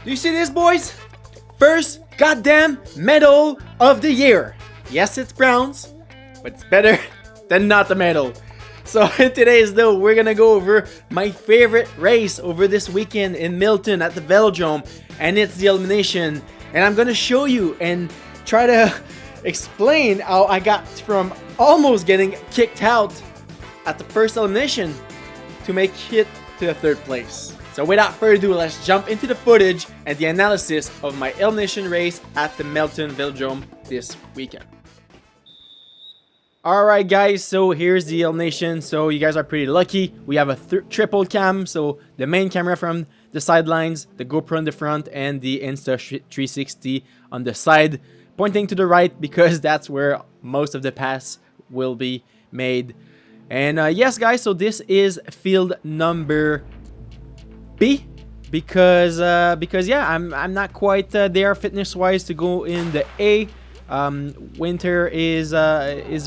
Do you see this, boys? First goddamn medal of the year. Yes, it's bronze, but it's better than not the medal. So in today's though, we're gonna go over my favorite race over this weekend in Milton at the Velodrome, and it's the elimination. And I'm gonna show you and try to explain how I got from almost getting kicked out at the first elimination to make it to the third place. So without further ado, let's jump into the footage and the analysis of my elimination race at the Milton Velodrome this weekend. Alright guys, so here's the elimination. So you guys are pretty lucky. We have a triple cam, so the main camera from the sidelines, the GoPro in the front, and the Insta360 on the side, pointing to the right because that's where most of the pass will be made. And yes guys, so this is field number B because yeah, I'm not quite there fitness wise to go in the A. Winter is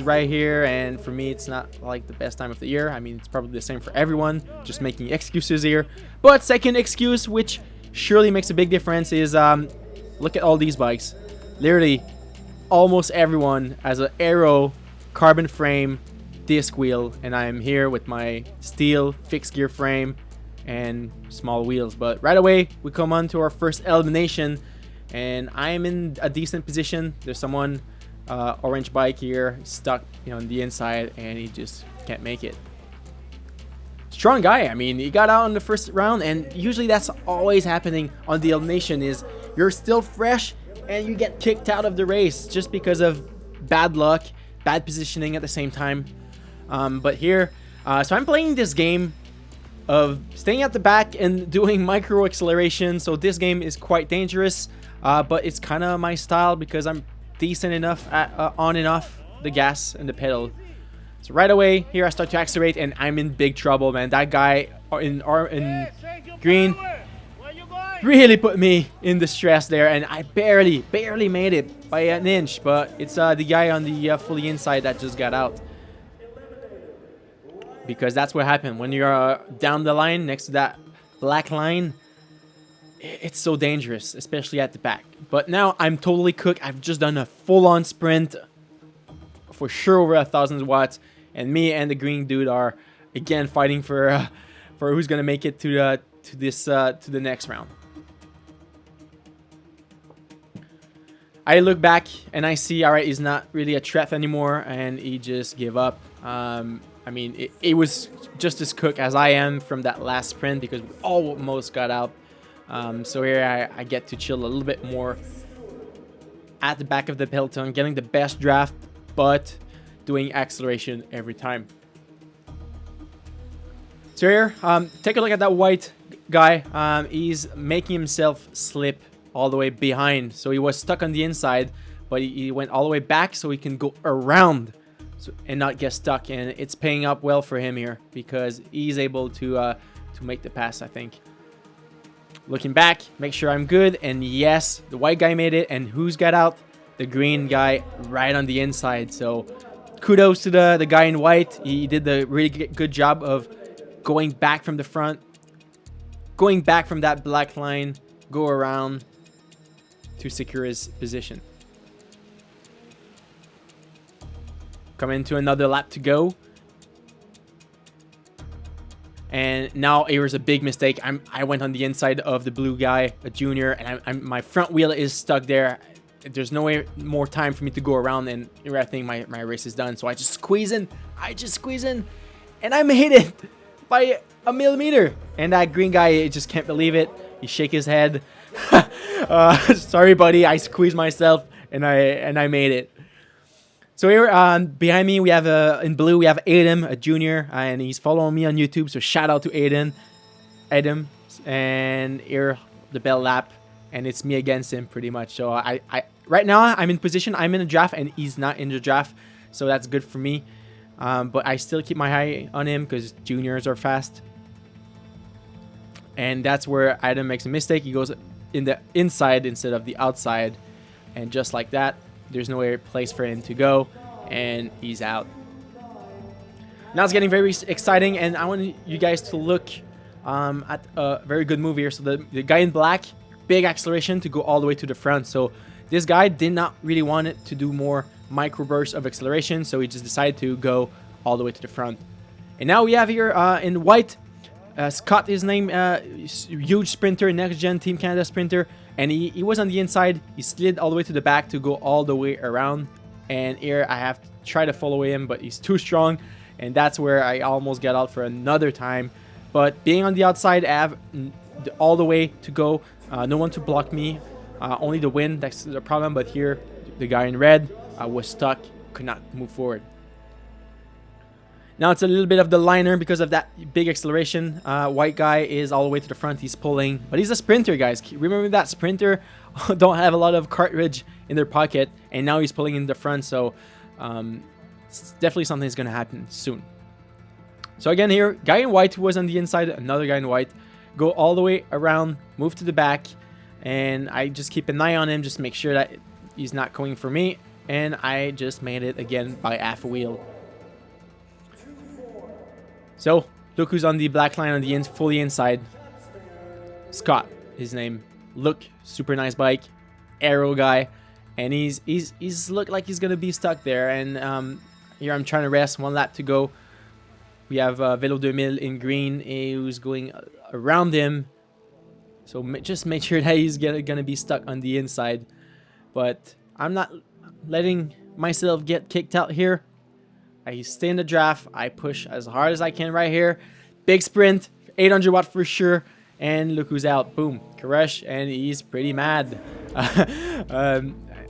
right here, and for me it's not like the best time of the year. I mean, it's probably the same for everyone, just making excuses here. But second excuse, which surely makes a big difference, is look at all these bikes. Literally almost everyone has an aero carbon frame disc wheel, and I'm here with my steel fixed gear frame and small wheels. But right away we come on to our first elimination, and I am in a decent position. There's someone orange bike here stuck, on the inside, and he just can't make it. Strong guy. I mean, he got out in the first round, and usually that's always happening on the elimination, is you're still fresh and you get kicked out of the race just because of bad luck, bad positioning at the same time. But here, so I'm playing this game of staying at the back and doing micro acceleration. So this game is quite dangerous, but it's kind of my style because I'm decent enough at on and off the gas and the pedal. So right away here I start to accelerate, and I'm in big trouble, man. That guy in green really put me in distress there, and I barely made it by an inch. But it's the guy on the fully inside that just got out. Because that's what happened when you're down the line next to that black line. It's so dangerous, especially at the back. But now I'm totally cooked. I've just done a full-on sprint, for sure over 1,000 watts, and me and the green dude are again fighting for who's gonna make it to the next round. I look back and I see, all right, he's not really a threat anymore, and he just gave up. I mean, it was just as cooked as I am from that last sprint because we almost got out. So here I get to chill a little bit more at the back of the peloton, getting the best draft, but doing acceleration every time. So here, take a look at that white guy. He's making himself slip all the way behind. So he was stuck on the inside, but he went all the way back so he can go around and not get stuck, and it's paying up well for him here because he's able to make the pass, I think. Looking back, make sure I'm good, and yes, the white guy made it, and who's got out? The green guy right on the inside. So kudos to the guy in white. He did the really good job of going back from the front, going back from that black line, go around to secure his position. Come into another lap to go, and now it was a big mistake. I went on the inside of the blue guy, a junior, and my front wheel is stuck there. There's no way more time for me to go around, and I think my race is done. So I just squeeze in, and I made it by a millimeter. And that green guy just can't believe it. He shake his head. Sorry, buddy. I squeezed myself, and I made it. So here behind me we have in blue we have Aiden, a junior, and he's following me on YouTube. So shout out to Aiden. And here the bell lap, and it's me against him pretty much. So I right now I'm in position. I'm in a draft, and he's not in the draft, so that's good for me. But I still keep my eye on him because juniors are fast. And that's where Aiden makes a mistake. He goes in the inside instead of the outside, and just like that, there's no place for him to go, and he's out. Now it's getting very exciting, and I want you guys to look at a very good move here. So the guy in black big acceleration to go all the way to the front. So this guy did not really want it to do more micro bursts of acceleration, so he just decided to go all the way to the front. And now we have here in white, Scott, his name, huge sprinter, next gen Team Canada sprinter, and he was on the inside. He slid all the way to the back to go all the way around, and here I have to try to follow him, but he's too strong, and that's where I almost got out for another time. But being on the outside, I have all the way to go, no one to block me, only the wind, that's the problem. But here, the guy in red was stuck, could not move forward. Now it's a little bit of the liner because of that big acceleration. White guy is all the way to the front, he's pulling, but he's a sprinter, guys. Remember that sprinter don't have a lot of cartridge in their pocket, and now he's pulling in the front, so it's definitely something that's going to happen soon. So again here, guy in white who was on the inside, another guy in white, go all the way around, move to the back, and I just keep an eye on him, just make sure that he's not going for me, and I just made it again by half a wheel. So look who's on the black line on the fully inside. Scott, his name. Look, super nice bike, aero guy, and he's looked like he's gonna be stuck there. And here I'm trying to rest, 1 lap to go. We have Velo 2000 in green, who's going around him. So just make sure that he's gonna be stuck on the inside. But I'm not letting myself get kicked out here. I stay in the draft. I push as hard as I can right here. Big sprint, 800 watt for sure. And look who's out. Boom, Koresh, and he's pretty mad.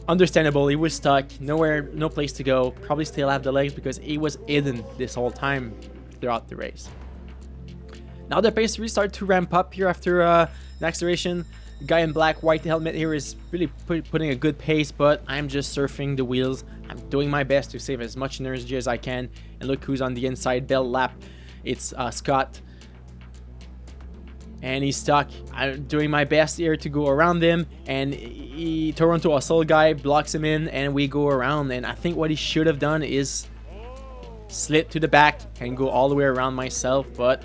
Understandable, he was stuck. Nowhere, no place to go. Probably still have the legs because he was hidden this whole time throughout the race. Now the pace really started to ramp up here after an acceleration. The guy in black, white helmet here is really putting a good pace, but I'm just surfing the wheels. I'm doing my best to save as much energy as I can. And look who's on the inside, bell lap. It's Scott. And he's stuck. I'm doing my best here to go around him. And Toronto Hustle guy blocks him in, and we go around. And I think what he should have done is slid to the back and go all the way around myself. But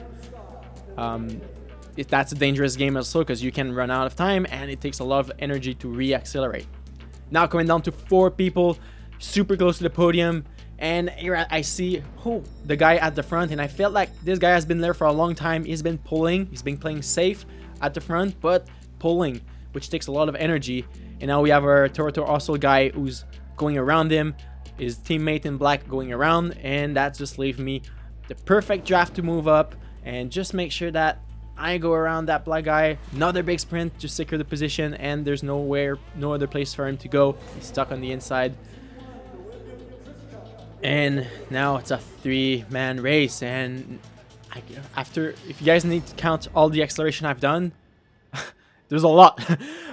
that's a dangerous game also because you can run out of time and it takes a lot of energy to re-accelerate. Now coming down to 4 people, super close to the podium, and here I see the guy at the front, and I felt like this guy has been there for a long time. He's been pulling, he's been playing safe at the front, but pulling, which takes a lot of energy. And now we have our Toronto Hustle guy who's going around him, his teammate in black going around, and that just leaves me the perfect draft to move up and just make sure that I go around that black guy. Another big sprint to secure the position, and there's no other place for him to go. He's stuck on the inside. And now it's a 3-man race, and if you guys need to count all the acceleration I've done, there's a lot.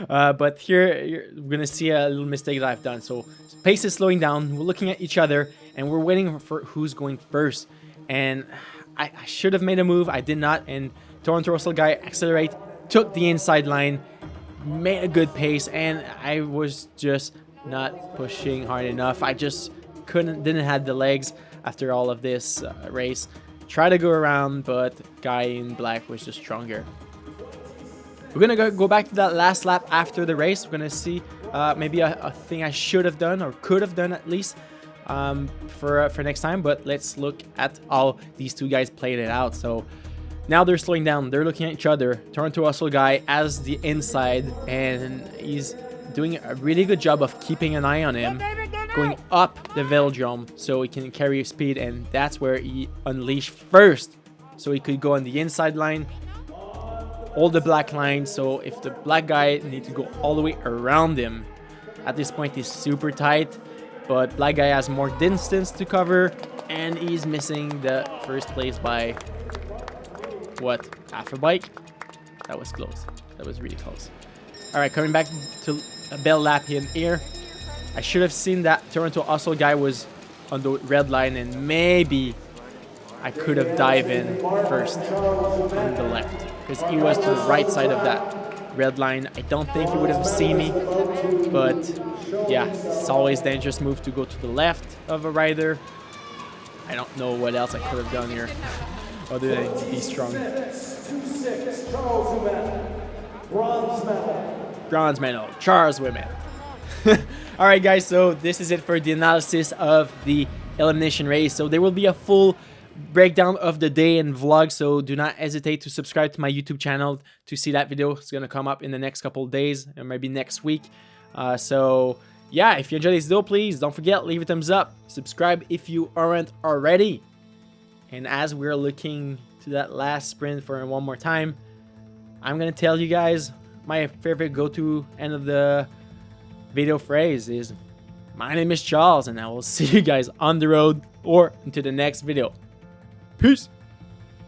But here we're gonna see a little mistake that I've done. So pace is slowing down, we're looking at each other, and we're waiting for who's going first. And I should have made a move, I did not, and Toronto Russell guy accelerate, took the inside line, made a good pace, and I was just not pushing hard enough. I just didn't have the legs after all of this race. Try to go around, but guy in black was just stronger. We're gonna go back to that last lap after the race. We're gonna see maybe a thing I should have done or could have done at least for next time. But let's look at how these 2 guys played it out. So now they're slowing down. They're looking at each other. Toronto Hustle guy has the inside, and he's doing a really good job of keeping an eye on him, going up the velodrome so he can carry speed, and that's where he unleashed first. So he could go on the inside line, hold the black line, so if the black guy needs to go all the way around him. At this point he's super tight, but black guy has more distance to cover, and he's missing the first place by what, half a bike? That was close. That was really close. All right, coming back to a bell lap in here. I should have seen that Toronto Hustle guy was on the red line, and maybe I could have dived in first on the left because he was to the right side of that red line. I don't think he would have seen me, but yeah, it's always a dangerous move to go to the left of a rider. I don't know what else I could have done here other than be strong. 2-6, Charles Humet, bronze medal. bronze medal. Charles with it. Alright guys, so this is it for the analysis of the elimination race. So there will be a full breakdown of the day and vlog, so do not hesitate to subscribe to my YouTube channel to see that video. It's gonna come up in the next couple of days or maybe next week. So yeah, if you enjoyed this video, please don't forget, leave a thumbs up, subscribe if you aren't already. And as we're looking to that last sprint for one more time, I'm gonna tell you guys my favorite go-to end of the video phrase is, my name is Charles, and I will see you guys on the road or into the next video. Peace.